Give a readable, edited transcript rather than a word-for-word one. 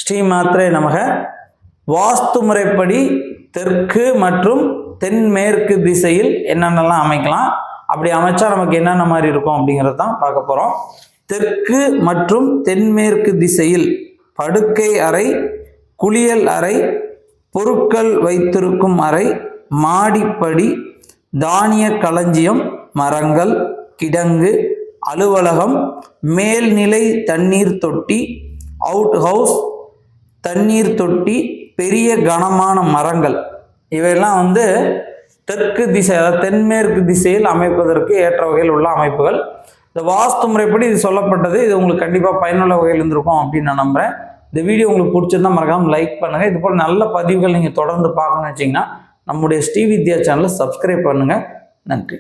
ஸ்ரீமாத்ரே நமக. வாஸ்து முறைப்படி தெற்கு மற்றும் தென்மேற்கு திசையில் என்னென்னலாம் அமைக்கலாம், அப்படி அமைச்சா நமக்கு என்னென்ன மாதிரி இருக்கும் அப்படிங்கிறது தான் பார்க்க போகிறோம். தெற்கு மற்றும் தென்மேற்கு திசையில் படுக்கை அறை, குளியல் அறை, பொருட்கள் வைத்திருக்கும் அறை, மாடிப்படி, தானிய களஞ்சியம், மரங்கள், கிடங்கு, அலுவலகம், மேல்நிலை தண்ணீர் தொட்டி, அவுட் ஹவுஸ், தண்ணீர் தொட்டி, பெரிய கனமான மரங்கள், இவையெல்லாம் தெற்கு திசை, அதாவது தென்மேற்கு திசையில் அமைப்பதற்கு ஏற்ற வகையில் உள்ள அமைப்புகள். இந்த வாஸ்து முறைப்படி இது சொல்லப்பட்டது. இது உங்களுக்கு கண்டிப்பாக பயனுள்ள வகையில் இருந்திருக்கும் அப்படின்னு நான் நம்புகிறேன். இந்த வீடியோ உங்களுக்கு பிடிச்சிருந்தா மறக்காமல் லைக் பண்ணுங்கள். இது போல் நல்ல பதிவுகள் நீங்கள் தொடர்ந்து பார்க்கணும்னு வச்சிங்கன்னா நம்முடைய ஸ்ரீ வித்யா சேனலை சப்ஸ்கிரைப் பண்ணுங்கள். நன்றி.